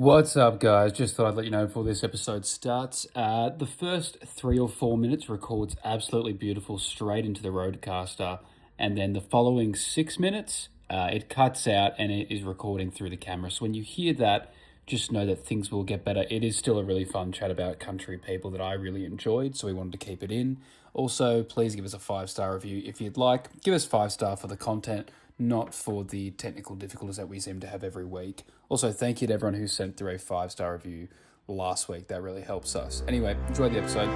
What's up, guys? Just thought I'd let you know before this episode starts. The first 3 or 4 minutes records absolutely beautiful straight into the Rodecaster, and then the following 6 minutes, it cuts out and it is recording through the camera. So when you hear that, just know that things will get better. It is still a really fun chat about country people that I really enjoyed, so we wanted to keep it in. Also, please give us a 5-star review if you'd like. Give us 5-star for the content, not for the technical difficulties that we seem to have every week. Also, thank you to everyone who sent through a 5-star review last week. That really helps us. Anyway, enjoy the episode.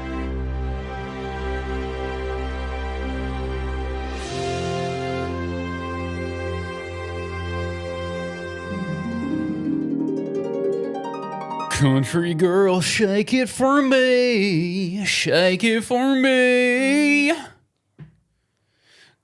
Country girl, shake it for me. Shake it for me.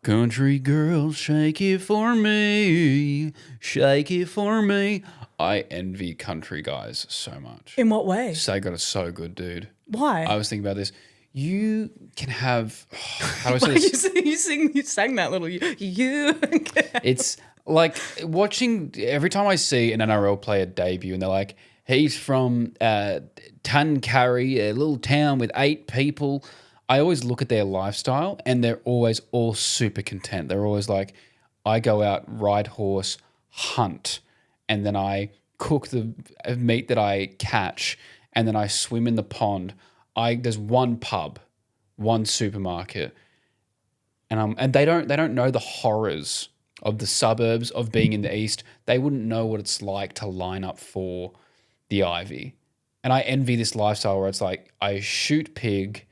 Country girl, shake it for me. Shake it for me. I envy country guys so much. In what way? They got it so good, dude. Why? I was thinking about this. You can have... how do I say this? You sang that little... You. It's like watching... Every time I see an NRL player debut and they're like, he's from Tuncarry, a little town with 8 people... I always look at their lifestyle and they're always all super content. They're always like, I go out, ride horse, hunt, and then I cook the meat that I catch, and then I swim in the pond. There's one pub, one supermarket, and they don't know the horrors of the suburbs, of being in the east. They wouldn't know what it's like to line up for the Ivy. And I envy this lifestyle where it's like, I shoot pig,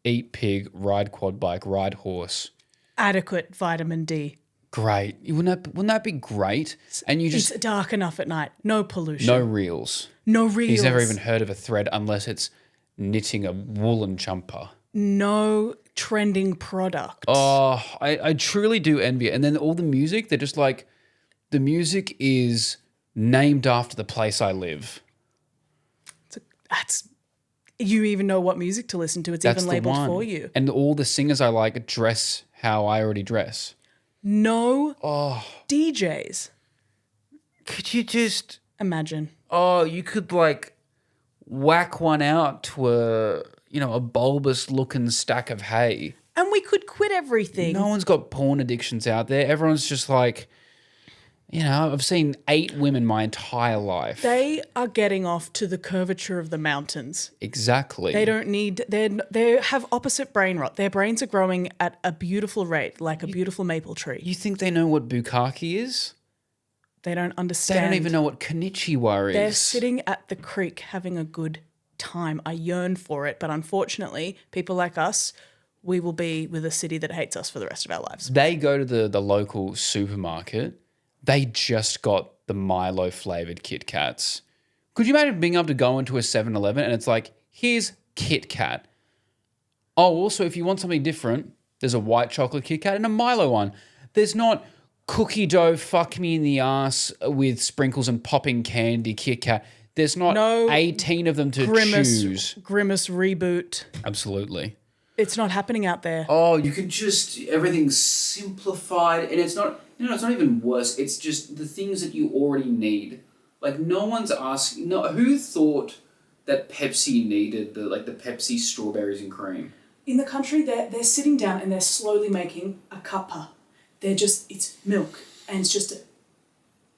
eat pig, ride quad bike, ride horse. Adequate vitamin D. Great. Wouldn't that be great? And you just... It's dark enough at night. No pollution. No reels. No reels. He's never even heard of a thread unless it's knitting a woolen jumper. No trending product. Oh, I truly do envy it. And then all the music, they're just like, the music is named after the place I live. That's... You even know what music to listen to. It's even labelled for you. And all the singers I like dress how I already dress. No DJs. Could you just... Imagine. Oh, you could like whack one out to a bulbous looking stack of hay. And we could quit everything. No one's got porn addictions out there. Everyone's just like... I've seen 8 women my entire life. They are getting off to the curvature of the mountains. Exactly. They don't need... They have opposite brain rot. Their brains are growing at a beautiful rate, like a beautiful maple tree. You think they know what bukkake is? They don't understand. They don't even know what konnichiwa is. They're sitting at the creek having a good time. I yearn for it, but unfortunately, people like us... we will be with a city that hates us for the rest of our lives. They go to the local supermarket... They just got the Milo flavoured Kit Kats. Could you imagine being able to go into a 7-Eleven and it's like, here's Kit Kat. Oh, also, if you want something different, there's a white chocolate Kit Kat and a Milo one. There's not cookie dough, fuck me in the ass with sprinkles and popping candy Kit Kat. There's not 18 of them to choose. Grimace reboot. Absolutely. It's not happening out there. Oh, you can just, everything's simplified and it's not... it's not even worse. It's just the things that you already need. Like, no one's asking... No, who thought that Pepsi needed the Pepsi strawberries and cream? In the country, they're sitting down and they're slowly making a cuppa. It's milk and it's just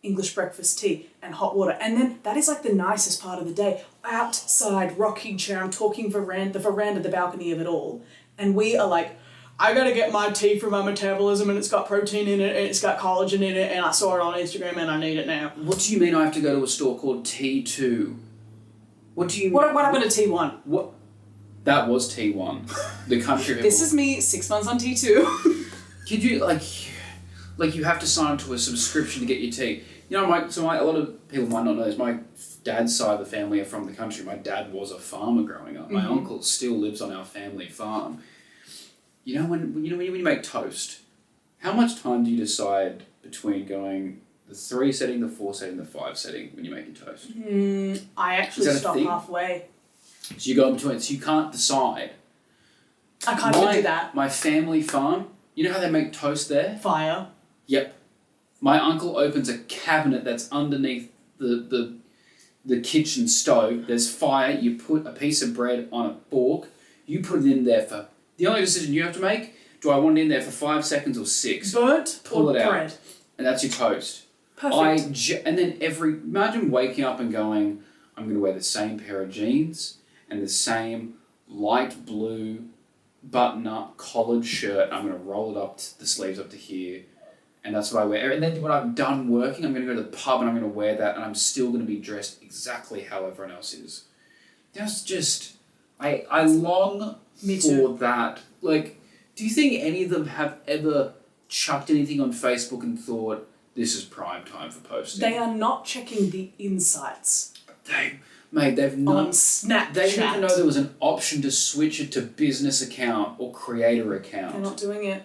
English breakfast tea and hot water. And then that is like the nicest part of the day. Outside, rocking chair, I'm talking the veranda, the balcony of it all. And we are like... I gotta get my tea for my metabolism and it's got protein in it and it's got collagen in it and I saw it on Instagram and I need it now. What do you mean I have to go to a store called T2? What do you mean? What happened to T1? What? That was T1. The country. This is me 6 months on T2. Could you, like you have to sign up to a subscription to get your tea. A lot of people might not know this. My dad's side of the family are from the country. My dad was a farmer growing up. My uncle still lives on our family farm. When you make toast, how much time do you decide between going the 3 setting, the 4 setting, the 5 setting when you're making toast? I actually stop halfway. So you go in between, so you can't decide. I can't even do that. My family farm, you know how they make toast there? Fire. Yep. My uncle opens a cabinet that's underneath the the kitchen stove, there's fire, you put a piece of bread on a fork, you put it in there for... The only decision you have to make, do I want it in there for 5 seconds or 6? Burnt Pull or it out. bread? And that's your toast. Perfect. And then imagine waking up and going, I'm going to wear the same pair of jeans and the same light blue button-up collared shirt. I'm going to roll it up, the sleeves up to here. And that's what I wear. And then when I'm done working, I'm going to go to the pub and I'm going to wear that and I'm still going to be dressed exactly how everyone else is. That's just... I long for that. Like, do you think any of them have ever chucked anything on Facebook and thought, this is prime time for posting? They are not checking the insights. They've not... On Snapchat. They didn't even know there was an option to switch it to business account or creator account. They're not doing it.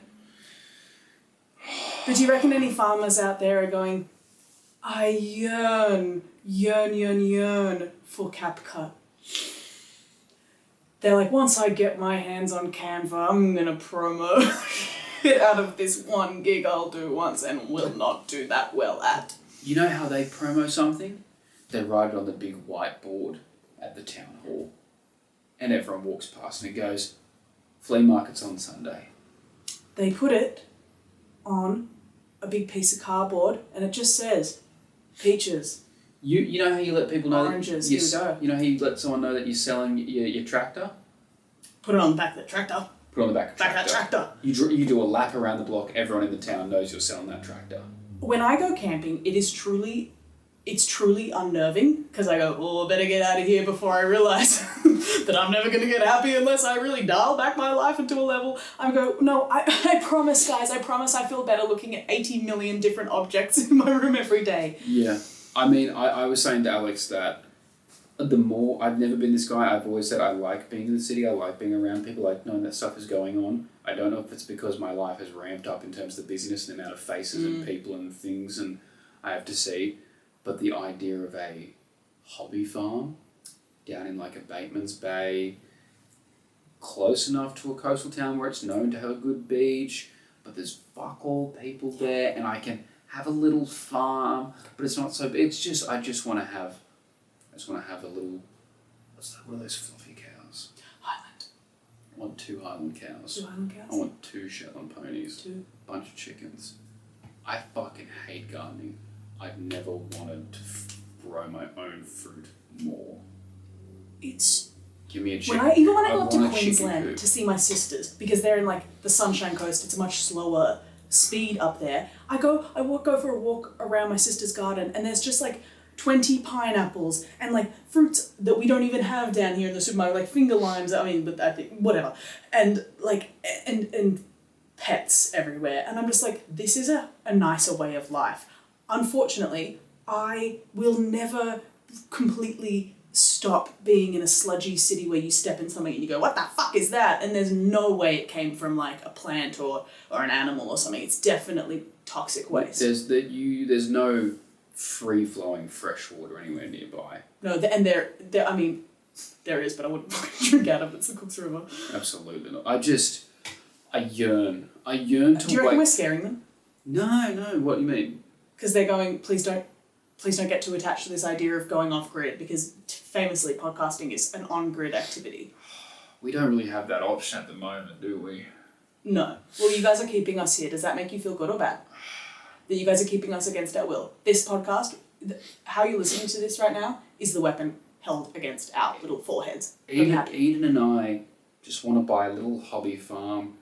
But do you reckon any farmers out there are going, I yearn for CapCut? They're like, once I get my hands on Canva, I'm going to promo it out of this one gig I'll do once and will not do that well at. You know how they promo something? They write it on the big whiteboard at the town hall. And everyone walks past and it goes, flea market's on Sunday. They put it on a big piece of cardboard and it just says, peaches. You know how you let people know oranges, that here we go. You know how you let someone know that you're selling your tractor? Put it on the back of the tractor. Put it on the back of the Back of tractor. that tractor. You do a lap around the block, everyone in the town knows you're selling that tractor. When I go camping, it's truly unnerving because I go, oh, I better get out of here before I realise that I'm never going to get happy unless I really dial back my life into a level. I go, no, I promise, guys, I promise I feel better looking at 80 million different objects in my room every day. Yeah. I mean, I was saying to Alex that the more... I've never been this guy. I've always said I like being in the city. I like being around people, like knowing that stuff is going on. I don't know if it's because my life has ramped up in terms of the busyness and the amount of faces and people and things and I have to see. But the idea of a hobby farm down in like a Bateman's Bay, close enough to a coastal town where it's known to have a good beach, but there's fuck all people there and I can have a little farm, but it's not so... It's just... I just want to have a little... What are those fluffy cows? Highland. I want 2 Highland cows. 2 Highland cows? I want 2 Shetland ponies. 2. Bunch of chickens. I fucking hate gardening. I've never wanted to grow my own fruit more. It's... Give me a chicken. When I go up to want a chicken Queensland coop. to see my sisters, because they're in like the Sunshine Coast, it's a much slower speed up there. I go for a walk around my sister's garden and there's just like 20 pineapples and like fruits that we don't even have down here in the supermarket, like finger limes, I mean, but I think, whatever. And like, and pets everywhere. And I'm just like, this is a nicer way of life. Unfortunately, I will never completely stop being in a sludgy city where you step in something and you go, what the fuck is that? And there's no way it came from like a plant or an animal or something. It's definitely toxic waste. There's no free-flowing fresh water anywhere nearby. No, and there I mean, there is, but I wouldn't fucking drink out of it. It's the Cooks River. Absolutely not. I yearn to... Do you reckon we're scaring them? No, what do you mean? Because they're going, please don't get too attached to this idea of going off-grid, because famously podcasting is an on-grid activity. We don't really have that option at the moment, do we? No. Well, you guys are keeping us here. Does that make you feel good or bad? That you guys are keeping us against our will? This podcast, how you're listening to this right now, is the weapon held against our little foreheads. Eden and I just want to buy a little hobby farm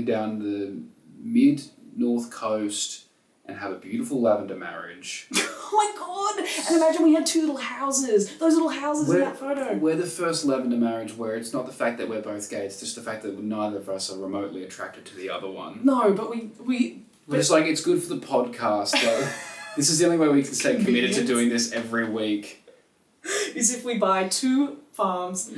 down the mid-north coast and have a beautiful lavender marriage. Oh my god! And imagine we had 2 little houses. Those little houses in that photo. We're the first lavender marriage where it's not the fact that we're both gay, it's just the fact that neither of us are remotely attracted to the other one. No, but we But it's like, it's good for the podcast, though. This is the only way we can stay committed to doing this every week. Is if we buy 2 farms,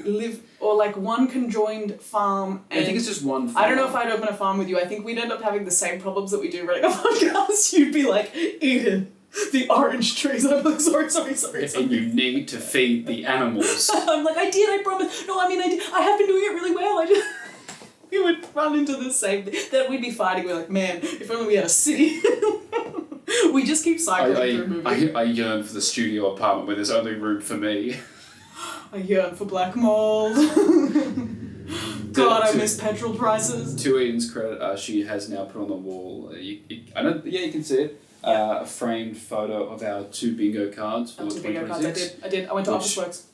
live, or like 1 conjoined farm. And I think it's just 1 farm. I don't know if I'd open a farm with you. I think we'd end up having the same problems that we do running a podcast. You'd be like, Eden, the orange trees. I'm like, sorry. And you need to feed the animals. I'm like, I promise. No, I mean, I have been doing it really well. We would run into the same thing. Then we'd be fighting. We're like, man, if only we had a city We just keep cycling through movies. I yearn for the studio apartment where there's only room for me. I yearn for black mold. God, I miss petrol prices. To Edan's credit, she has now put on the wall. You can see it. A framed photo of our 2 bingo cards for 2026. I did. I went to Office Works.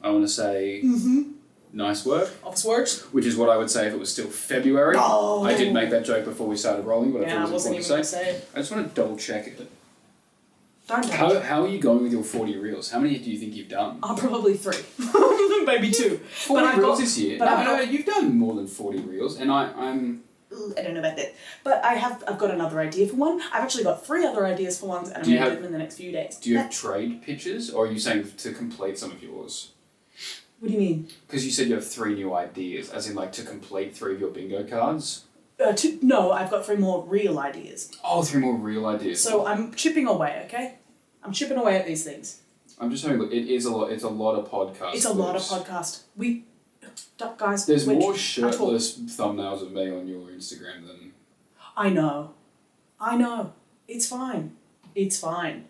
I want to say, nice work. Office Works. Which is what I would say if it was still February. Oh. I did make that joke before we started rolling, but I wasn't even going to say it. I just want to double check it. Don't How are you going with your 40 reels? How many do you think you've done? Probably 3. Maybe 2. 40 reels this year? No, you've done more than 40 reels, and I'm... I don't know about that. But I've got another idea for one. I've actually got 3 other ideas for ones, and I'm going to do them in the next few days. Do you have trade pitches, or are you saying to complete some of yours? What do you mean? Because you said you have 3 new ideas, as in like to complete 3 of your bingo cards? No, I've got 3 more real ideas. Oh, 3 more real ideas. So I'm chipping away, okay? I'm chipping away at these things. I'm just having a look. It's a lot of podcasts. It's a lot of podcast. Guys, there's more shirtless thumbnails of me on your Instagram than... I know. It's fine. It's 27th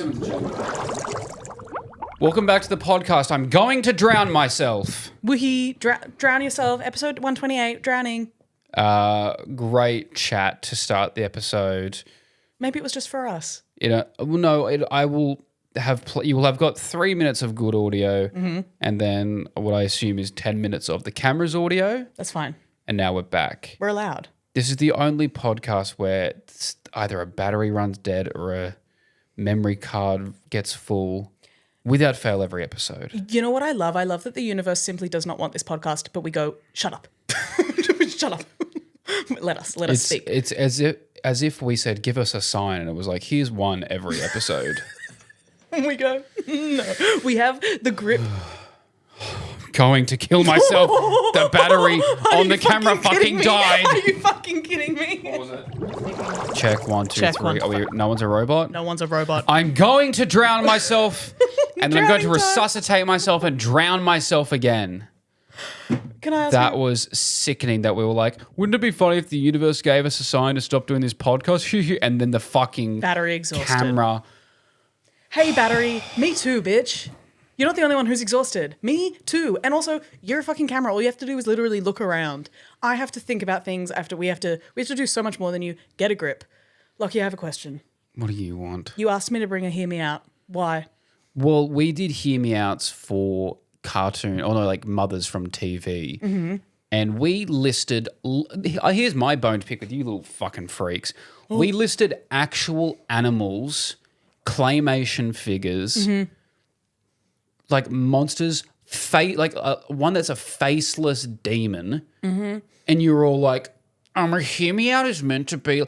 of January. Welcome back to the podcast. I'm going to drown myself. Woohee, drown yourself. Episode 128, drowning. Great chat to start the episode. Maybe it was just for us. You will have got 3 minutes of good audio, and then what I assume is 10 minutes of the camera's audio. That's fine. And now we're back. We're allowed. This is the only podcast where either a battery runs dead or a memory card gets full without fail every episode. You know what I love? I love that the universe simply does not want this podcast, but we go, shut up. Shut up. Let us speak. It's as if we said, give us a sign, and it was like, here's one every episode. And we go, no. We have the grip. Going to kill myself. The battery on the camera fucking died. Are you fucking kidding me? What was it? Check 1, 2, Check 3. one. No one's a robot? No one's a robot. I'm going to drown myself, and then I'm going to resuscitate myself and drown myself again. Can I ask that was sickening that we were like, wouldn't it be funny if the universe gave us a sign to stop doing this podcast? And then the fucking battery exhausted. Camera. Hey, battery. Me too, bitch. You're not the only one who's exhausted. Me too. And also, you're a fucking camera. All you have to do is literally look around. I have to think about things after we have to do so much more than you. Get a grip. Lachy, I have a question. What do you want? You asked me to bring a Hear Me Out. Why? Well, we did Hear Me Outs for mothers from TV. Mm-hmm. And we listed, here's my bone to pick with you little fucking freaks. Oh. We listed actual animals, claymation figures, like monsters, one that's a faceless demon. Mm-hmm. And you're all like, Hear Me Out is meant to be...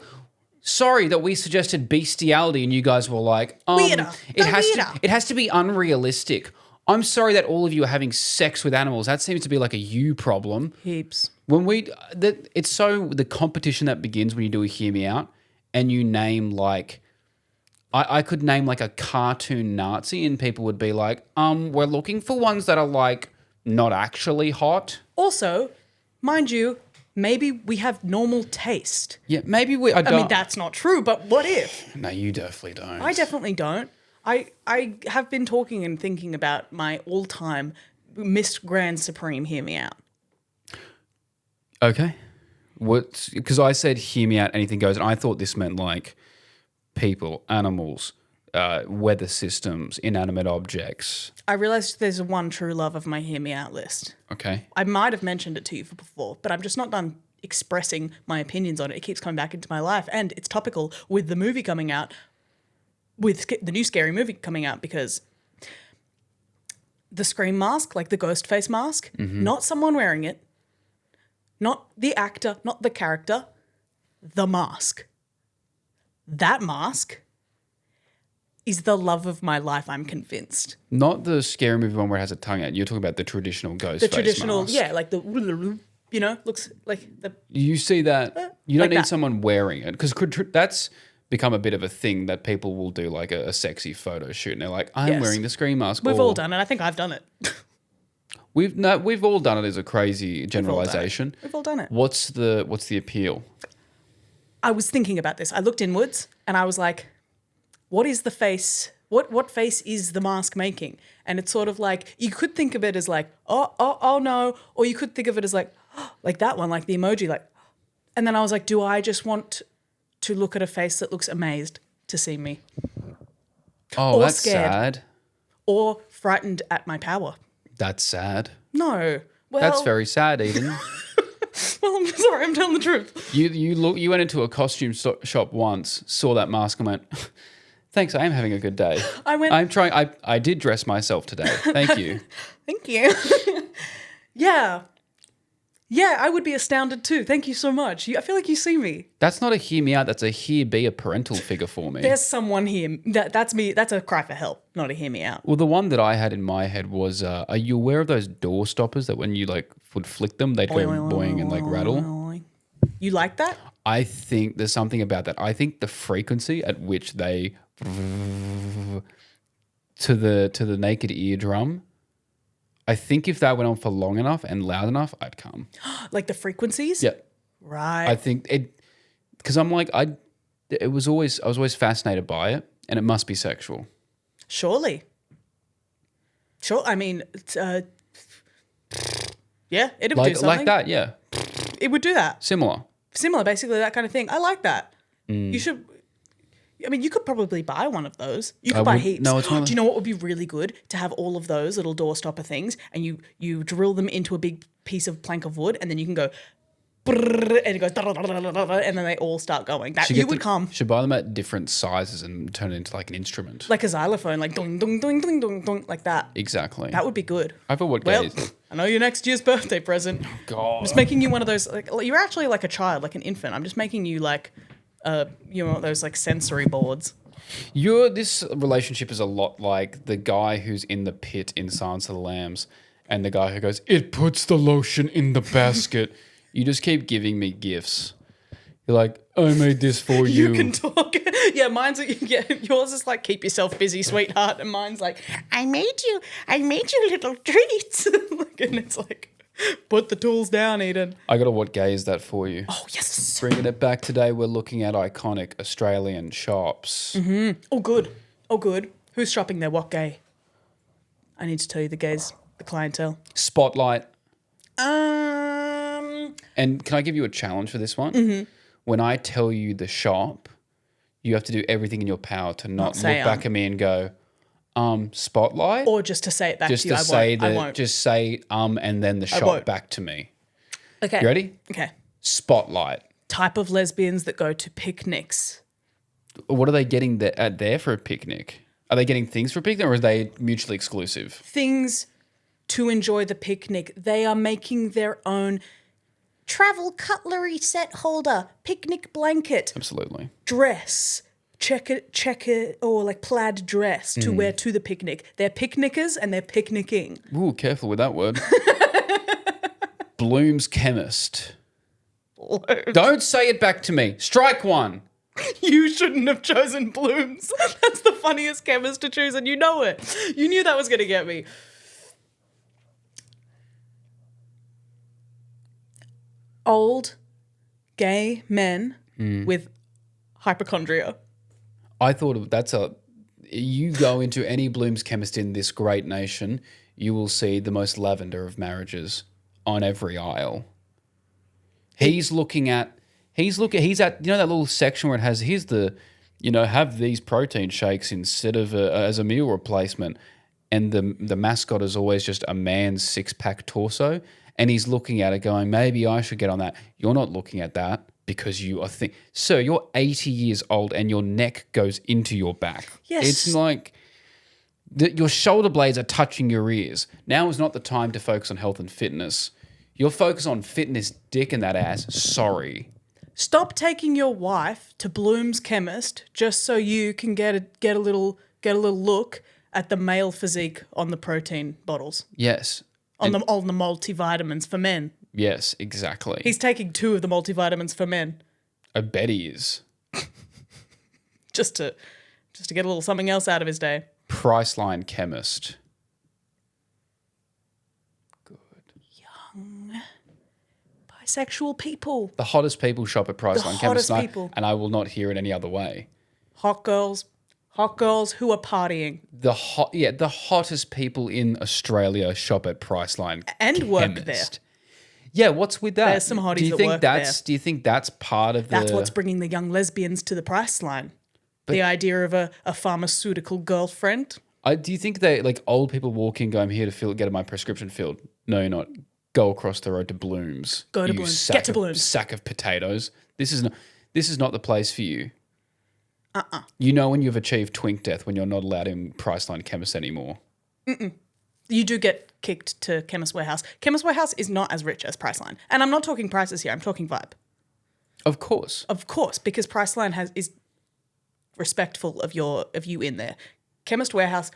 Sorry that we suggested bestiality and you guys were like, it has to be unrealistic. I'm sorry that all of you are having sex with animals. That seems to be like a you problem. Heaps. It's so the competition that begins when you do a Hear Me Out and you name like, I could name like a cartoon Nazi and people would be like, we're looking for ones that are like not actually hot. Also, mind you, maybe we have normal taste. Yeah, maybe I mean, that's not true, but what if? No, you definitely don't. I definitely don't. I have been talking and thinking about my all-time Miss Grand Supreme Hear Me Out. Okay. Because I said Hear Me Out, anything goes, and I thought this meant like people, animals, weather systems, inanimate objects. I realised there's one true love of my Hear Me Out list. Okay. I might have mentioned it to you before, but I'm just not done expressing my opinions on it. It keeps coming back into my life, and it's topical with the movie coming out, with the new scary movie coming out, because the Scream mask, like the ghost face mask, not someone wearing it, not the actor, not the character, the mask. That mask is the love of my life, I'm convinced. Not the scary movie one where it has a tongue out. You're talking about the traditional ghost face mask. The traditional, yeah, like the, looks like the... You see that, you don't need someone wearing it, because that's become a bit of a thing that people will do like a sexy photo shoot and they're like, I'm wearing the Scream mask. We've all done it. I think I've done it. We've all done it as a crazy generalization. We've all done it. What's the appeal? I was thinking about this. I looked inwards and I was like, what is the face? What face is the mask making? And it's sort of like, you could think of it as like, oh no. Or you could think of it as like that one, like the emoji, like. And then I was like, do I just want to look at a face that looks amazed to see me? Oh, Or that's scared. sad. Or frightened at my power? That's sad. No. Well, That's very sad, Eden. Well, I'm sorry, I'm telling the truth. You went into a costume shop once, saw that mask and went, thanks, I am having a good day. I did dress myself today. Thank you. Thank you. Yeah. Yeah, I would be astounded too. Thank you so much. I feel like you see me. That's not a hear me out. That's a here be a parental figure for me. There's someone here. That's me. That's a cry for help, not a hear me out. Well, the one that I had in my head was, are you aware of those door stoppers that when you like would flick them, they'd go boing and like rattle? You like that? I think there's something about that. I think the frequency at which they to the naked eardrum, I think if that went on for long enough and loud enough, I'd come. Like the frequencies? Yeah. Right. I think it, because I'm like, I was always fascinated by it, and it must be sexual. Surely. Sure. I mean, yeah, it'd do something. Like that, yeah. It would do that. Similar, Basically that kind of thing. I like that. You should. I mean, you could probably buy one of those. You could buy heaps. No, it's one of Do you know what would be really good? To have all of those little door stopper things, and you drill them into a big piece of plank of wood, and then you can go, and it goes, and then they all start going. That you would come. Should buy them at different sizes and turn it into like an instrument. Like a xylophone, like dong, dong, dong, dong, dong, dong, like that. Exactly. That would be good. I thought what Well, gays. I know your next year's birthday present. God. I'm just making you one of those, like, you're actually like a child, like an infant. I'm just making you like, those like sensory boards. This relationship is a lot like the guy who's in the pit in Silence of the Lambs and the guy who goes, it puts the lotion in the basket. You just keep giving me gifts. You're like, I made this for you. You can talk. Yeah, yours is like, keep yourself busy, sweetheart. And mine's like, I made you little treats. And it's like, put the tools down, Eden. I got a what gay is that for you. Oh, yes. Bringing it back today, we're looking at iconic Australian shops. Mm-hmm. Oh, good. Who's shopping there? What gay? I need to tell you the gays, the clientele. Spotlight. And can I give you a challenge for this one? Mm-hmm. When I tell you the shop, you have to do everything in your power to not look back at me and go, Spotlight? Or just to say it back just to you. I won't. Just say and then the shop back to me. Okay. You ready? Okay. Spotlight. Type of lesbians that go to picnics. What are they getting there for a picnic? Are they getting things for a picnic or are they mutually exclusive? Things to enjoy the picnic. They are making their own travel cutlery set holder, picnic blanket, Absolutely. dress, checker or like plaid dress to wear to the picnic. They're picnickers and they're picnicking. Ooh, careful with that word. Bloom's Chemist. Don't say it back to me. Strike one. You shouldn't have chosen Blooms. That's the funniest chemist to choose, and you know it. You knew that was going to get me. Old gay men with hypochondria. I thought you go into any Bloom's Chemist in this great nation, you will see the most lavender of marriages on every aisle. He's at, you know, that little section where it has, here's the, have these protein shakes instead of as a meal replacement. And the mascot is always just a man's 6-pack torso. And he's looking at it going, maybe I should get on that. You're not looking at that because you are sir, you're 80 years old and your neck goes into your back. Yes. It's like your shoulder blades are touching your ears. Now is not the time to focus on health and fitness. You're focused on fitness, dick in that ass. Sorry. Stop taking your wife to Bloom's Chemist just so you can get a little look at the male physique on the protein bottles. Yes. On the multivitamins for men. Yes, exactly. He's taking 2 of the multivitamins for men. I bet he is. Just to get a little something else out of his day. Priceline Chemist. Young, but Bisexual people. The hottest people shop at Priceline Chemist, hottest people. and I will not hear it any other way. Hot girls who are partying. The hottest people in Australia shop at Priceline And work there. Chemist. Yeah, what's with that? There's some hotties that work there. Do you think that's part of the... That's what's bringing the young lesbians to the Priceline. The idea of a pharmaceutical girlfriend. Do you think old people walk in, go, I'm here to get my prescription filled? No, you're not. Go across the road to Bloom's. Go to Bloom's. Get to Bloom's. Sack of potatoes. This is not the place for you. You know when you've achieved twink death when you're not allowed in Priceline Chemist anymore. You do get kicked to Chemist Warehouse. Chemist Warehouse is not as rich as Priceline. And I'm not talking prices here. I'm talking vibe. Of course. Of course, because Priceline is respectful of you in there. Chemist Warehouse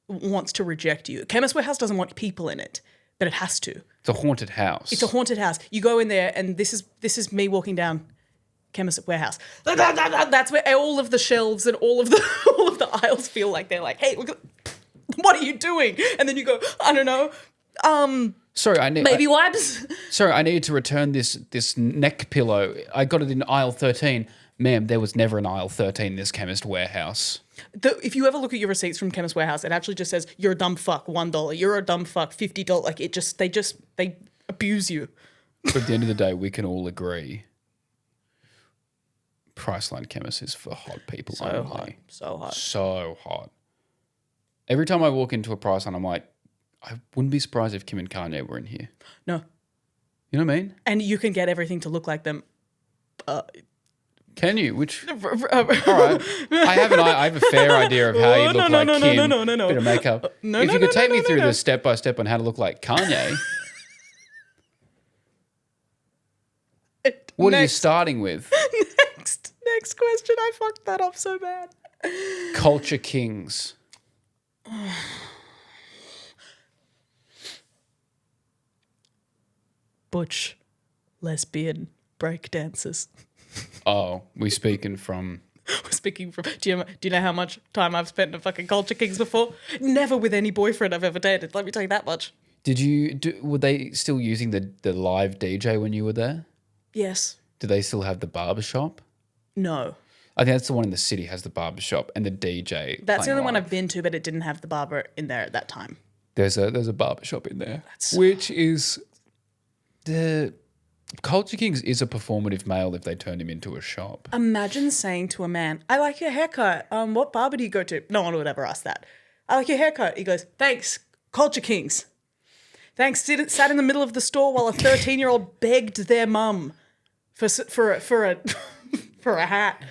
wants to reject you. Chemist Warehouse doesn't want people in it, but it has to. It's a haunted house. It's a haunted house. You go in there, and this is me walking down Chemist Warehouse. That's where all of the shelves and all of the aisles feel like they're like, hey, look, what are you doing? And then you go, I don't know. Sorry, baby wipes. Sorry, I needed to return this neck pillow. I got it in aisle 13. Ma'am, there was never an aisle 13 in this Chemist Warehouse. If you ever look at your receipts from Chemist Warehouse, it actually just says, you're a dumb fuck, $1. You're a dumb fuck, $50. Like, they abuse you. But at the end of the day, we can all agree Priceline Chemist is for hot people only. So hot. Every time I walk into a Priceline, I'm like, I wouldn't be surprised if Kim and Kanye were in here. No. You know what I mean? And you can get everything to look like them. Can you? Which? All right. I have a fair idea of how you look like Kim. No. Bit of makeup. If you could take me through the step by step on how to look like Kanye. What are you starting with? Next question. I fucked that up so bad. Culture Kings. Butch, lesbian, break dancers. Oh, we're speaking from... Do you know how much time I've spent in fucking Culture Kings before? Never with any boyfriend I've ever dated. Let me tell you that much. Were they still using the live DJ when you were there? Yes. Do they still have the barbershop? No. I think that's the one in the city has the barbershop and the DJ. That's the only one I've been to, but it didn't have the barber in there at that time. There's a barbershop in there, which is the Culture Kings is a performative male if they turned him into a shop. Imagine saying to a man, "I like your haircut. What barber do you go to?" No one would ever ask that. "I like your haircut." He goes, "Thanks, Culture Kings." Thanks. Sat in the middle of the store while a 13-year-old begged their mum for a hat.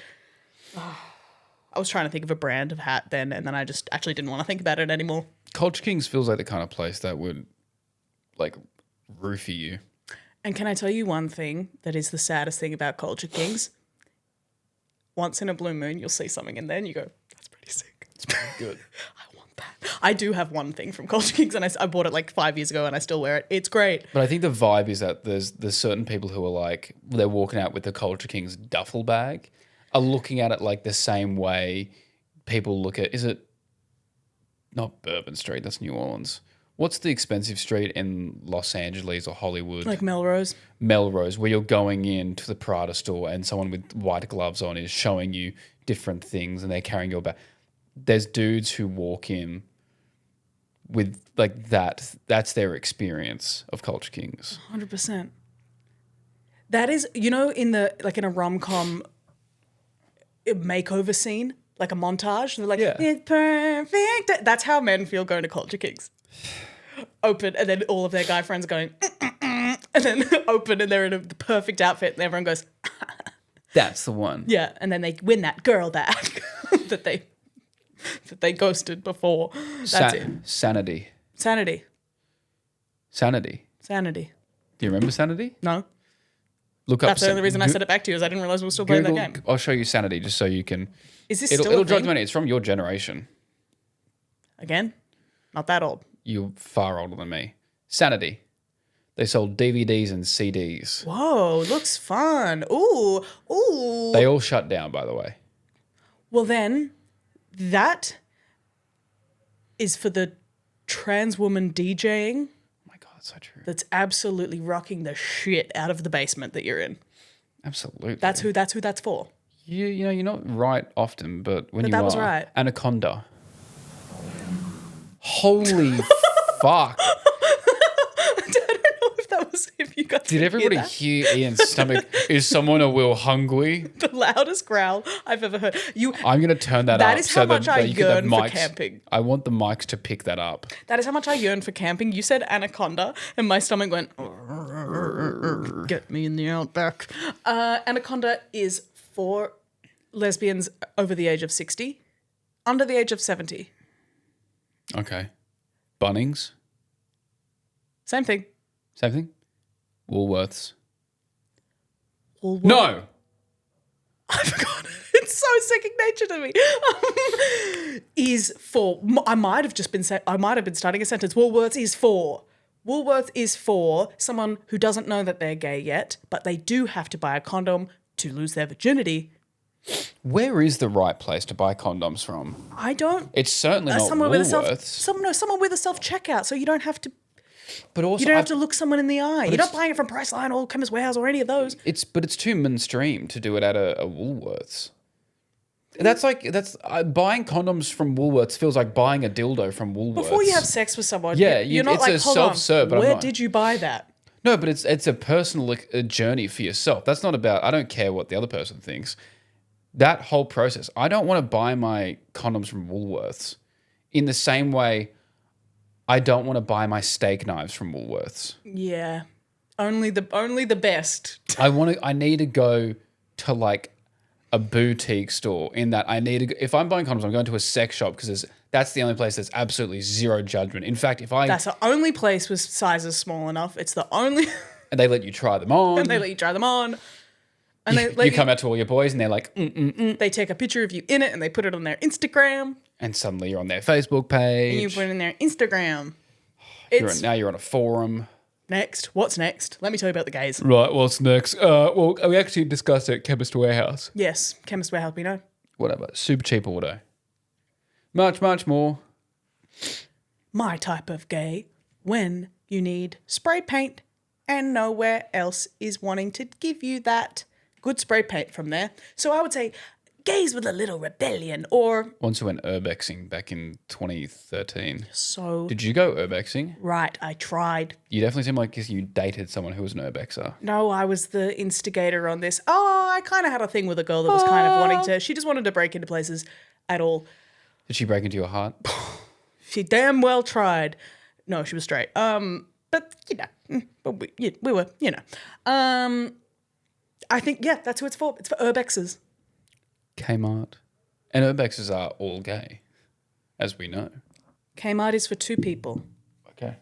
I was trying to think of a brand of hat then, and then I just actually didn't want to think about it anymore. Culture Kings feels like the kind of place that would, roofie you. And can I tell you one thing that is the saddest thing about Culture Kings? Once in a blue moon, you'll see something in there and you go, that's pretty sick. It's pretty good. I want that. I do have one thing from Culture Kings and I bought it 5 years ago and I still wear it. It's great. But I think the vibe is that there's certain people who are they're walking out with the Culture Kings duffel bag, are looking at it the same way people look at, is it not Bourbon Street, that's New Orleans. What's the expensive street in Los Angeles or Hollywood? Melrose. Melrose, where you're going into the Prada store and someone with white gloves on is showing you different things and they're carrying your bag. There's dudes who walk in with that. That's their experience of Culture Kings. 100%. That is, in a rom-com makeover scene, like a montage, they're like, it's perfect. That's how men feel going to Culture Kings. Open, and then all of their guy friends going, and then open, and they're in the perfect outfit, and everyone goes, that's the one. Yeah, and then they win that girl back that they ghosted before. That's it. Sanity. Do you remember Sanity? No. Look up. That's the only reason I said it back to you is I didn't realize we were still playing that game. I'll show you Sanity just so you can. Is this it'll drive the money. It's from your generation. Again? Not that old. You're far older than me. Sanity. They sold DVDs and CDs. Whoa, looks fun. Ooh. They all shut down, by the way. Well, then, that is for the trans woman DJing. Oh my God, that's so true. That's absolutely rocking the shit out of the basement that you're in. Absolutely. That's who that's for. You know, you're not right often, but when But you that are. was right. Anaconda. Holy fuck. If you got Did everybody hear Ian's stomach? Is someone a will hungry? The loudest growl I've ever heard. I'm going to turn that up. That is how much I you can have yearn for mics. camping. I want the mics to pick that up. That is how much I yearn for camping. You said anaconda, and my stomach went, get me in the outback. Anaconda is for lesbians over the age of 60, under the age of 70. Okay. Bunnings? Same thing. Same thing? Woolworths? No! I forgot. It's so second nature to me. Is for, I might have been starting a sentence. Woolworths is for someone who doesn't know that they're gay yet, but they do have to buy a condom to lose their virginity. Where is the right place to buy condoms from? I don't. It's certainly not somewhere Woolworths. Someone with a self-checkout, so you don't have to. But also, You don't have to look someone in the eye. You're not buying it from Priceline or Chemist Warehouse or any of those. It's too mainstream to do it at a Woolworths. Buying condoms from Woolworths feels like buying a dildo from Woolworths. Before you have sex with someone, Yeah, you're not it's like, a hold on, self-serve, but I'm where not. did you buy that? No, but it's a personal journey for yourself. That's not about, I don't care what the other person thinks. That whole process. I don't want to buy my condoms from Woolworths in the same way I don't want to buy my steak knives from Woolworths. Yeah, only the best. I need to go to like a boutique store in that I need to go, if I'm buying condoms, I'm going to a sex shop because that's the only place there's absolutely zero judgment. In fact, That's the only place with sizes small enough. It's the only... and they let you try them on. And they let you try them on. And you come out to all your boys and they're like, They take a picture of you in it and they put it on their Instagram. And suddenly you're on their Facebook page. And you put it in their Instagram. Now you're on a forum. Next. What's next? Let me tell you about the gays. Right, what's next? Well, we actually discussed it at Chemist Warehouse. Yes, Chemist Warehouse, we know. Whatever. Super cheap auto. Much, much more. My type of gay, when you need spray paint and nowhere else is wanting to give you that good spray paint from there. So I would say gays with a little rebellion or... Once we went urbexing back in 2013. So... Did you go urbexing? Right, I tried. You definitely seem like you dated someone who was an urbexer. No, I was the instigator on this. Oh, I kind of had a thing with a girl that was kind of wanting to... She just wanted to break into places at all. Did she break into your heart? She damn well tried. No, she was straight. But, we were, I think, yeah, that's who it's for. It's for urbexers. Kmart. And urbexers are all gay, as we know. Kmart is for two people. Okay.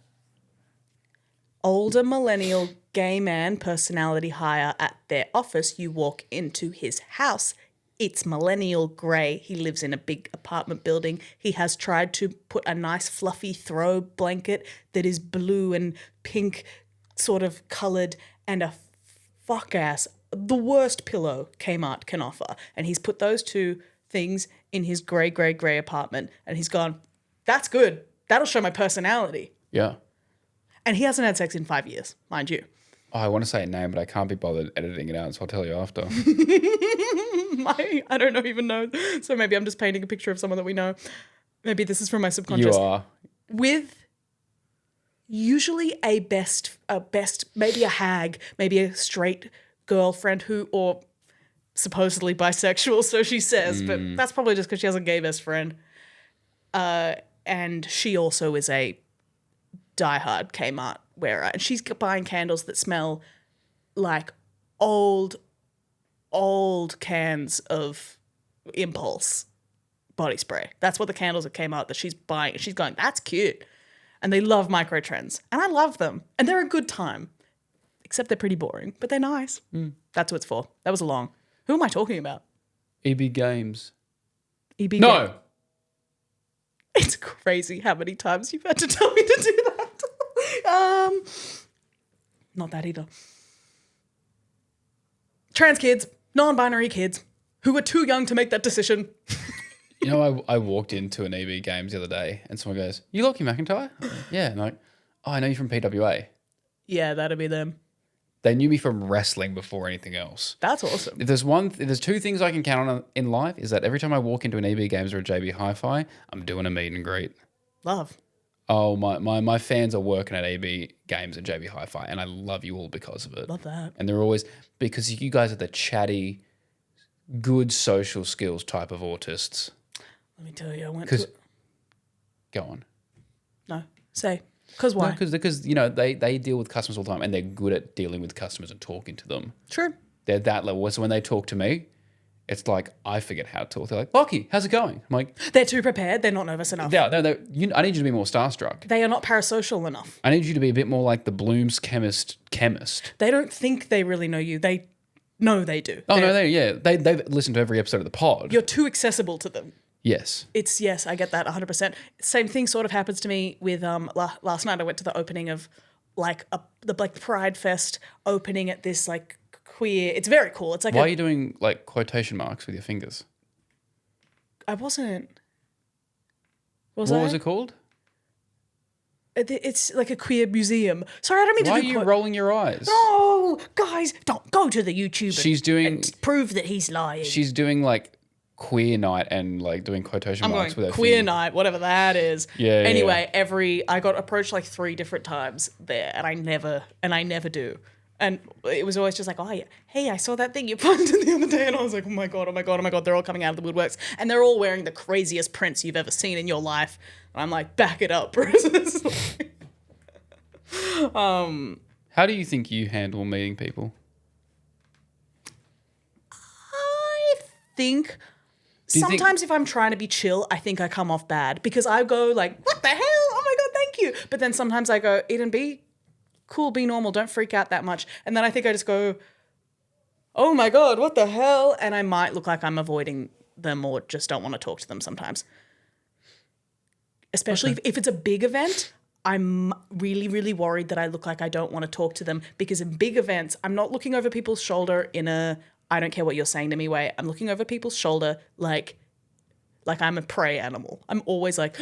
Older millennial gay man personality hire at their office. You walk into his house. It's millennial grey. He lives in a big apartment building. He has tried to put a nice fluffy throw blanket that is blue and pink sort of coloured and a the worst pillow Kmart can offer. And he's put those two things in his grey apartment and he's gone, that's good. That'll show my personality. Yeah. And he hasn't had sex in 5 years, mind you. Oh, I want to say a name, but I can't be bothered editing it out, so I'll tell you after. I don't even know. So maybe I'm just painting a picture of someone that we know. Maybe this is from my subconscious. You are. With usually a best, maybe a hag, maybe a straight girlfriend or supposedly bisexual, so she says, but that's probably just because she has a gay best friend. And she also is a diehard Kmart wearer. And she's buying candles that smell like old cans of Impulse body spray. That's what the candles at Kmart that she's buying. And she's going, that's cute. And they love micro trends. And I love them. And they're a good time. Except they're pretty boring, but they're nice. That's what it's for. That was a long. Who am I talking about? EB Games. EB No. Games. It's crazy how many times you've had to tell me to do that. Not that either. Trans kids, non-binary kids who are too young to make that decision. You know, I walked into an EB Games the other day and someone goes, you Lachy McIntyre? Yeah. And I'm like, Oh, I know you from PWA. Yeah, that'd be them. They knew me from wrestling before anything else. That's awesome. If there's two things I can count on in life, is that every time I walk into an EB Games or a JBHIFI, I'm doing a meet and greet. Love. Oh, my fans are working at EB Games and JBHIFI, and I love you all because of it. Love that. And they're always, because you guys are the chatty, good social skills type of autists. Let me tell you, I went to... Go on. No, say. Because why? No, because they deal with customers all the time, and they're good at dealing with customers and talking to them. True. They're that level. So when they talk to me, it's like I forget how to talk. They're like, Lachy, how's it going? I'm like, they're too prepared. They're not nervous enough. I need you to be more starstruck. They are not parasocial enough. I need you to be a bit more like the Bloom's chemist. They don't think they really know you. They know they do. Oh, no, they've listened to every episode of the pod. You're too accessible to them. Yes. Yes, I get that 100%. Same thing sort of happens to me with last night I went to the opening of the Pride Fest opening at this like queer. It's very cool. It's like Why are you doing like quotation marks with your fingers? I wasn't. What was it called? It's like a queer museum. Sorry, I don't mean to do. Why are you rolling your eyes? No, guys, don't go to the YouTube. And prove that he's lying. She's doing like queer night and like doing quotation marks with her queer finger. night, whatever that is. Yeah. Anyway, I got approached like 3 different times there, and I never do. And it was always just like, oh yeah, hey, I saw that thing you posted the other day, and I was like, oh my god, they're all coming out of the woodworks, and they're all wearing the craziest prints you've ever seen in your life. And I'm like, back it up, bro. How do you think you handle meeting people? I think sometimes if I'm trying to be chill, I think I come off bad because I go like, what the hell? Oh my God, thank you. But then sometimes I go, Edan, be cool, be normal, don't freak out that much. And then I think I just go, oh my God, what the hell? And I might look like I'm avoiding them or just don't want to talk to them sometimes. Especially if it's a big event, I'm really, really worried that I look like I don't want to talk to them because in big events, I'm not looking over people's shoulder in a I don't care what you're saying to me way. I'm looking over people's shoulder like I'm a prey animal. I'm always like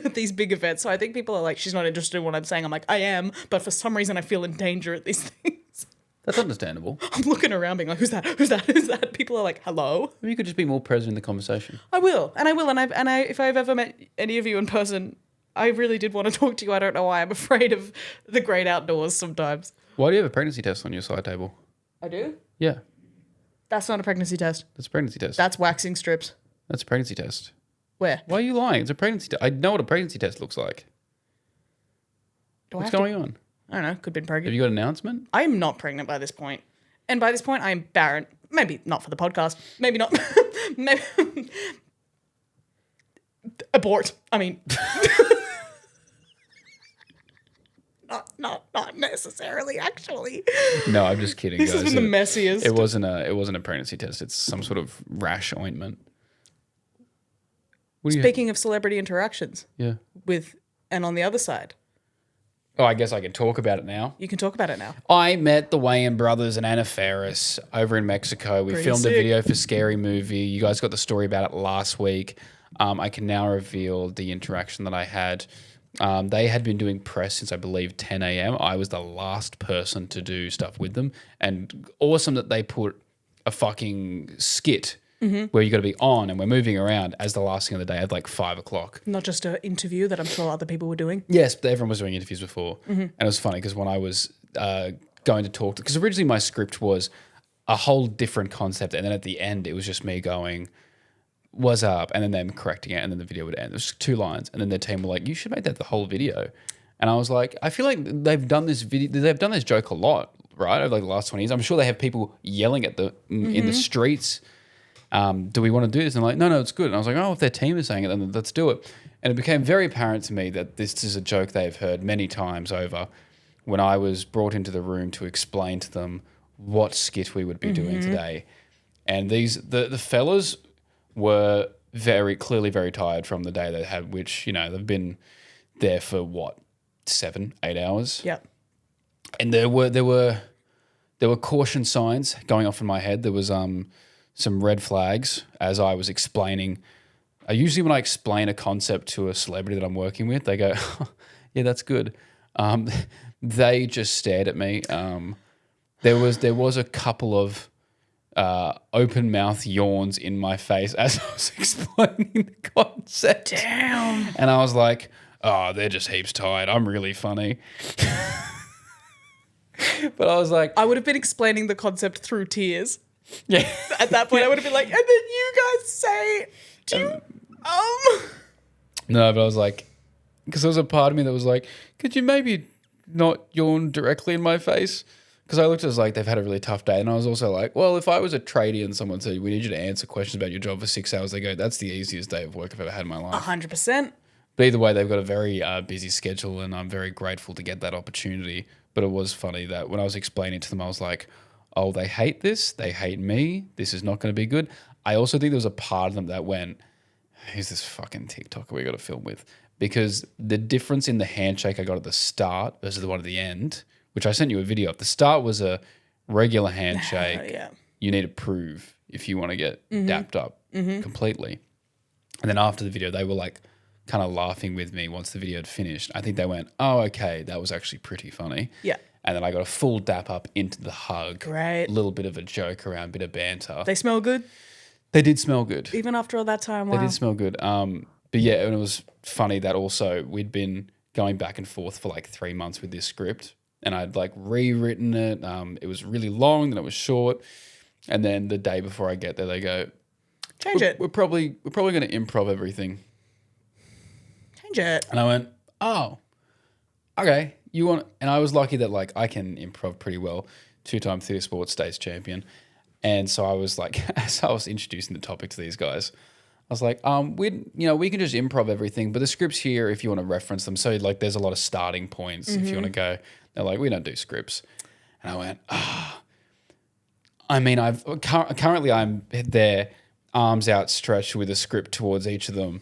at these big events. So I think people are like, she's not interested in what I'm saying. I'm like, I am, but for some reason I feel in danger at these things. That's understandable. I'm looking around being like, who's that? Who's that? Who's that? People are like, hello? Maybe you could just be more present in the conversation. I will. And if I've ever met any of you in person, I really did want to talk to you. I don't know why. I'm afraid of the great outdoors sometimes. Why do you have a pregnancy test on your side table? I do? Yeah. That's not a pregnancy test. That's a pregnancy test. That's waxing strips. That's a pregnancy test. Where? Why are you lying? It's a pregnancy test. I know what a pregnancy test looks like. What's going on? I don't know. Could have been pregnant. Have you got an announcement? I'm not pregnant by this point. And by this point, I'm barren. Maybe not for the podcast. Maybe not. Maybe. Abort. I mean. Not necessarily, actually. No, I'm just kidding. This guys. has been the messiest. It wasn't a pregnancy test. It's some sort of rash ointment. Speaking of celebrity interactions. Yeah. And on the other side. Oh, I guess I can talk about it now. You can talk about it now. I met the Wayans brothers and Anna Faris over in Mexico. We filmed a video for Scary Movie. You guys got the story about it last week. I can now reveal the interaction that I had. They had been doing press since, I believe, 10 a.m. I was the last person to do stuff with them. And awesome that they put a fucking skit where you got to be on and we're moving around as the last thing of the day at like 5 o'clock. Not just an interview that I'm sure other people were doing. Yes, but everyone was doing interviews before. And it was funny because when I was going to talk, because originally my script was a whole different concept. And then at the end, it was just me going, "What's up?" and then them correcting it, and then the video would end. It was 2 lines, and then their team were like, "You should make that the whole video." And I was like, I feel like they've done this joke a lot, right, over like the last 20 years. I'm sure they have people yelling at in the streets. Do we want to do this? And I'm like, no, it's good. And I was like, oh, if their team is saying it, then let's do it. And it became very apparent to me that this is a joke they've heard many times over. When I was brought into the room to explain to them what skit we would be doing today, and the fellas were clearly very tired from the day they had, which, they've been there for what, 7-8 hours. Yeah. And there were caution signs going off in my head. There was some red flags as I was explaining. Usually when I explain a concept to a celebrity that I'm working with, they go, Yeah, that's good. They just stared at me. There was a couple of open mouth yawns in my face as I was explaining the concept. Damn. And I was like, oh, they're just heaps tired. I'm really funny. But I was like, I would have been explaining the concept through tears. yeah. At that point, I would have been like, and then you guys say, No, but I was like, because there was a part of me that was like, could you maybe not yawn directly in my face? Because I looked as like they've had a really tough day. And I was also like, well, if I was a tradie and someone said, we need you to answer questions about your job for 6 hours, they go, that's the easiest day of work I've ever had in my life. 100%. But either way, they've got a very busy schedule and I'm very grateful to get that opportunity. But it was funny that when I was explaining to them, I was like, oh, they hate this. They hate me. This is not going to be good. I also think there was a part of them that went, who's this fucking TikToker we got to film with? Because the difference in the handshake I got at the start versus the one at the end, which I sent you a video of. The start was a regular handshake. Yeah. You need to prove if you want to get dapped up completely. And then after the video, they were like kind of laughing with me once the video had finished. I think they went, oh, okay, that was actually pretty funny. Yeah. And then I got a full dap up into the hug. Great. A little bit of a joke around, bit of banter. They smell good? They did smell good. Even after all that time, wow. They did smell good. But yeah, and it was funny that also we'd been going back and forth for like 3 months with this script. And I'd like rewritten it. It was really long, then it was short. And then the day before I get there, they go, Change it. We're probably going to improv everything. Change it. And I went, oh, okay. You want? And I was lucky that like I can improv pretty well. 2-time theatre sports states champion. And so I was like, as I was introducing the topic to these guys, I was like, we can just improv everything, but the scripts here, if you want to reference them, so like there's a lot of starting points if you want to go. They're like, we don't do scripts. And I went, I mean, currently I'm there, arms outstretched with a script towards each of them.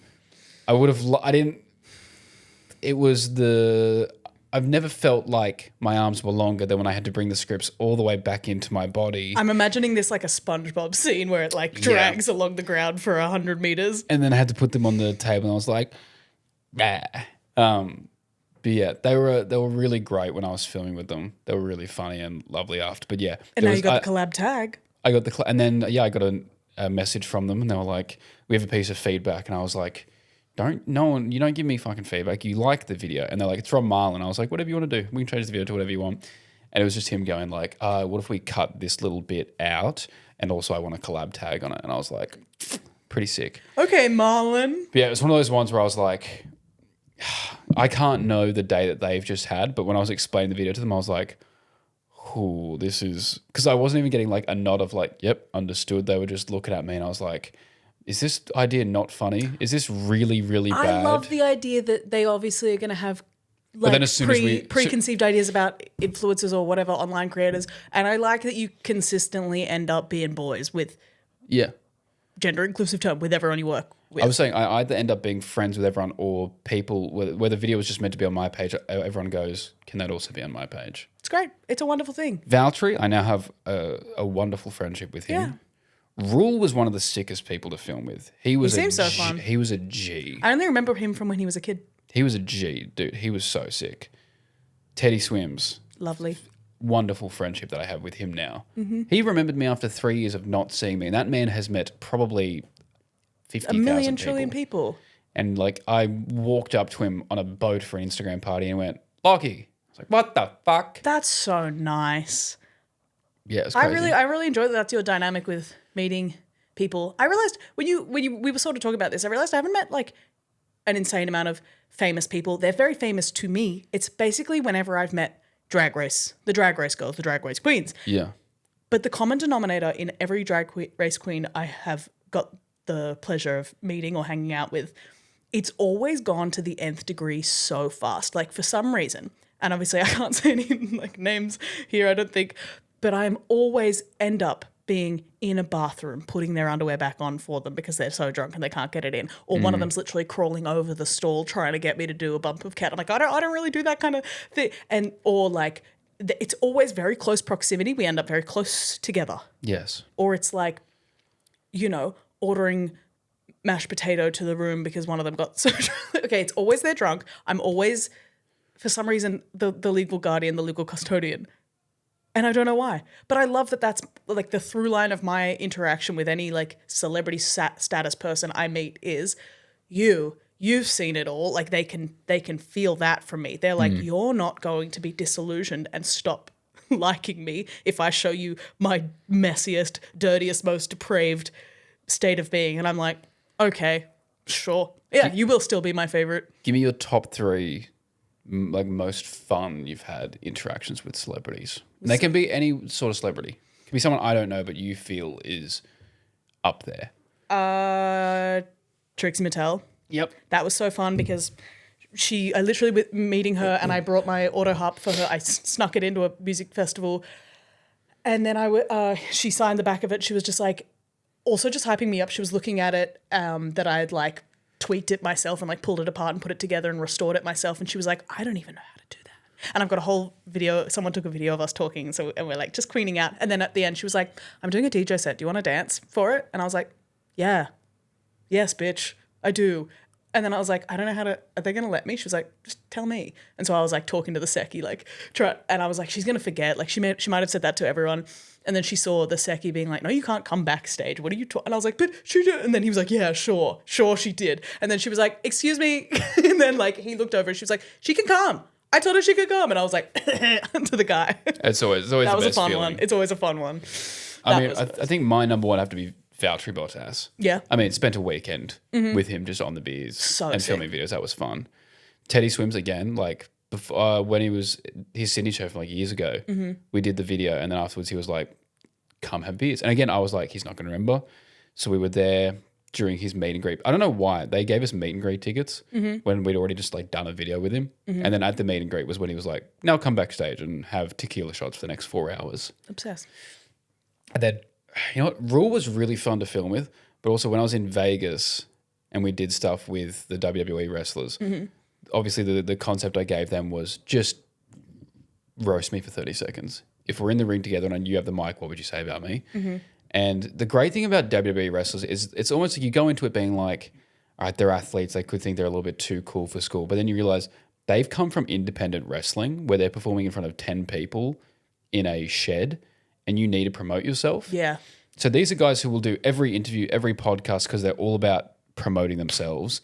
I've never felt like my arms were longer than when I had to bring the scripts all the way back into my body. I'm imagining this like a SpongeBob scene where it like drags along the ground for 100 meters. And then I had to put them on the table and I was like, bah. But yeah, they were really great when I was filming with them. They were really funny and lovely after. But yeah. And now you got the collab tag. I got and then I got a message from them and they were like, we have a piece of feedback. And I was like, you don't give me fucking feedback. You like the video. And they're like, it's from Marlon. I was like, whatever you want to do. We can change the video to whatever you want. And it was just him going like, what if we cut this little bit out? And also I want a collab tag on it. And I was like, pretty sick. Okay, Marlon. But yeah, it was one of those ones where I was like, I can't know the day that they've just had. But when I was explaining the video to them, I was like, oh, this is... Because I wasn't even getting like a nod of like, yep, understood. They were just looking at me and I was like... Is this idea not funny? Is this really, really bad? I love the idea that they obviously are going to have like then as soon as preconceived ideas about influencers or whatever, online creators. And I like that you consistently end up being boys with gender inclusive term with everyone you work with. I was saying I either end up being friends with everyone or people where the video was just meant to be on my page. Everyone goes, can that also be on my page? It's great. It's a wonderful thing. Valtteri, I now have a wonderful friendship with him. Yeah. Rule was one of the sickest people to film with. He seems so fun. He was a G. I only remember him from when he was a kid. He was a G, dude. He was so sick. Teddy Swims. Lovely. Wonderful friendship that I have with him now. Mm-hmm. He remembered me after 3 years of not seeing me. And that man has met probably 50,000 people. 1,000,000 trillion people. And like I walked up to him on a boat for an Instagram party and went, Lachy. I was like, what the fuck? That's so nice. Yeah, it's crazy. I really enjoy that that's your dynamic with meeting people. I realized we were sort of talking about this, I realized I haven't met like an insane amount of famous people. They're very famous to me. It's basically whenever I've met the drag race girls, the drag race queens. Yeah. But the common denominator in every race queen I have got the pleasure of meeting or hanging out with, it's always gone to the nth degree so fast. Like for some reason, and obviously I can't say any like names here, I don't think, but I'm always end up being in a bathroom, putting their underwear back on for them because they're so drunk and they can't get it in. Or one of them's literally crawling over the stall trying to get me to do a bump of cat. I'm like, I don't really do that kind of thing. Or like, it's always very close proximity. We end up very close together. Yes. Or it's like, ordering mashed potato to the room because one of them got so drunk. Okay, it's always they're drunk. I'm always for some reason, the legal guardian, the legal custodian. And I don't know why. But I love that that's like the through line of my interaction with any like celebrity status person I meet is you've seen it all. Like they can feel that from me. They're like, you're not going to be disillusioned and stop liking me if I show you my messiest, dirtiest, most depraved state of being. And I'm like, okay, sure. Yeah, you will still be my favorite. Give me your top 3 like most fun you've had interactions with celebrities. And they can be any sort of celebrity. It can be someone I don't know but you feel is up there. Trixie Mattel. Yep. That was so fun because I literally meeting her and I brought my auto harp for her. I snuck it into a music festival and then she signed the back of it. She was just like, also just hyping me up. She was looking at it that I had like tweaked it myself and like pulled it apart and put it together and restored it myself. And she was like, I don't even know how to do that. And I've got a whole video. Someone took a video of us talking. And we're like just queening out. And then at the end, she was like, I'm doing a DJ set. Do you want to dance for it? And I was like, yeah. Yes, bitch. I do. And then I was like, I don't know how to, are they going to let me? She was like, just tell me. And so I was like talking to the Seki, like, and I was like, she's going to forget. Like she might have said that to everyone. And then she saw the Seki being like, no, you can't come backstage. What are you talking? And I was like, but she did. And then he was like, yeah, sure she did. And then she was like, excuse me. And then like he looked over and she was like, she can come. I told her she could come. And I was like, to the guy. It's always that the was best a fun feeling. one. It's always a fun one. I think my number one have to be Valtteri Bottas. Yeah. I mean, spent a weekend with him just on the beers and filming videos. That was fun. Teddy Swims again, like before, when he was his Sydney show from like years ago, we did the video and then afterwards he was like, come have beers. And again, I was like, he's not going to remember. So we were there during his meet and greet. I don't know why. They gave us meet and greet tickets when we'd already just like done a video with him. And then at the meet and greet was when he was like, now come backstage and have tequila shots for the next 4 hours. Obsessed. And then, you know what? Rule was really fun to film with, but also when I was in Vegas and we did stuff with the WWE wrestlers, obviously the concept I gave them was just roast me for 30 seconds. If we're in the ring together and you have the mic, what would you say about me? And the great thing about WWE wrestlers is it's almost like you go into it being like, all right, they're athletes. They could think they're a little bit too cool for school. But then you realize they've come from independent wrestling where they're performing in front of 10 people in a shed and you need to promote yourself. Yeah. So these are guys who will do every interview, every podcast because they're all about promoting themselves.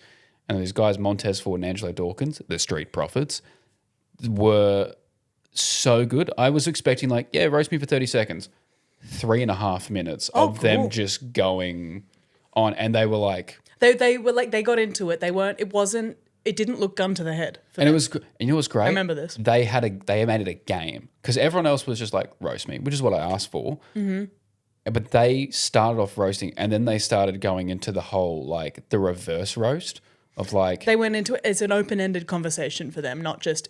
And these guys, Montez Ford and Angelo Dawkins, the Street Profits, were so good. I was expecting like, yeah, roast me for 30 seconds. 3.5 minutes of them just going on. And they were like... They were like, they got into it. It didn't look gun to the head. And it was, and you know what's great? I remember this. They made it a game because everyone else was just like, roast me, which is what I asked for. But they started off roasting and then they started going into the whole, like the reverse roast of like... They went into it as an open-ended conversation for them, not just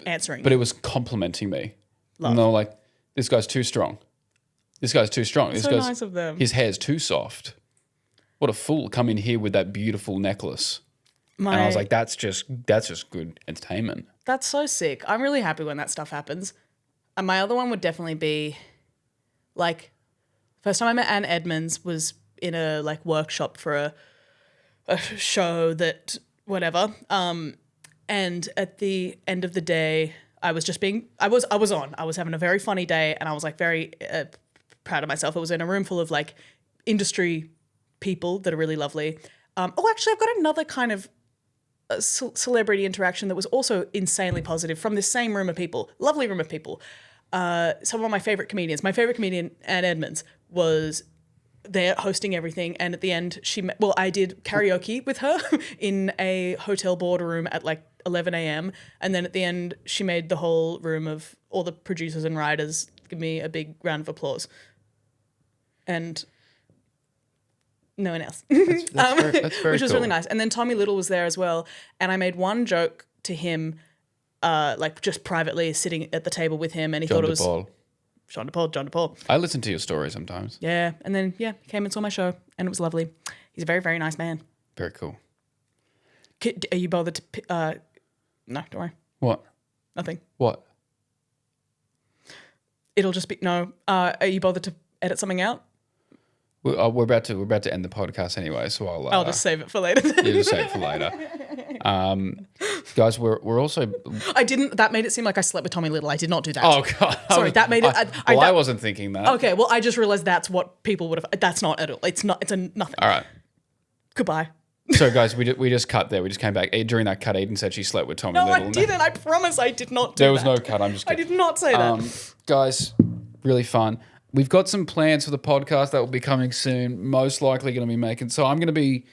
answering. But it was complimenting me. Love. And they were like, this guy's too strong. This guy's too strong. This so guy's, nice of them. His hair's too soft. What a fool. Come in here with that beautiful necklace. And I was like, that's just good entertainment. That's so sick. I'm really happy when that stuff happens. And my other one would definitely be like, first time I met Anne Edmonds was in a like workshop for a show that whatever. And at the end of the day, I was having a very funny day and I was like very proud of myself. It was in a room full of like industry people that are really lovely. Actually, I've got another kind of celebrity interaction that was also insanely positive from this same room of people, lovely room of people. Some of my favorite comedians. My favorite comedian, Anne Edmonds, was there hosting everything. And at the end, I did karaoke with her in a hotel boardroom at like 11 a.m. And then at the end, she made the whole room of all the producers and writers give me a big round of applause. And no one else. That's very which was cool. really nice. And then Tommy Little was there as well. And I made one joke to him, like just privately sitting at the table with him. And he thought it was John DePaul. I listen to your story sometimes. Yeah. And then, he came and saw my show and it was lovely. He's a very, very nice man. Very cool. Are you bothered to... no, don't worry. What? Nothing. What? It'll just be... No. Are you bothered to edit something out? We're about to end the podcast anyway, so I'll just save it for later. Yeah, just save it for later. Guys, we're also. I didn't. That made it seem like I slept with Tommy Little. I did not do that. Oh God! Sorry, that made it. I wasn't thinking that. Okay, well, I just realized that's what people would have. That's not at all. It's not. It's a nothing. All right. Goodbye. So, guys, we just cut there. We just came back. During that cut, Eden said she slept with Tommy Little. No, I didn't. I promise I did not do There that. was no cut. I'm just I kidding. did not say that. Guys, really fun. We've got some plans for the podcast that will be coming soon. Most likely going to be making. So I'm going to be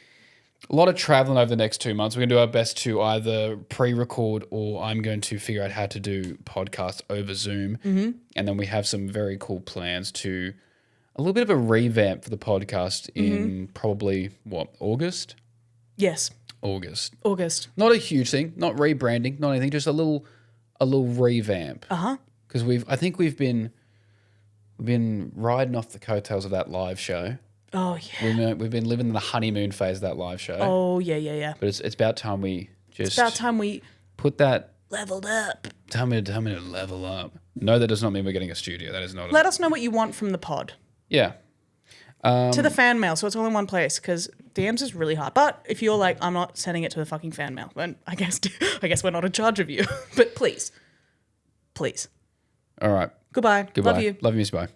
a lot of traveling over the next 2 months. We're going to do our best to either pre-record or I'm going to figure out how to do podcasts over Zoom. Mm-hmm. And then we have some very cool plans to a little bit of a revamp for the podcast in probably, August? Yes. August. Not a huge thing, not rebranding, not anything, just a little revamp. Because I think we've been riding off the coattails of that live show. Oh yeah. We've been living in the honeymoon phase of that live show. Oh yeah. But it's about time we just. It's about time we put that leveled up. Tell me to level up. No, that does not mean we're getting a studio. That is not. Let us know what you want from the pod. Yeah. To the fan mail, so it's all in one place because DMs is really hard. But if you're like, I'm not sending it to the fucking fan mail, then I guess we're not in charge of you. But please. All right. Goodbye. Love you. Love you, miss. Bye.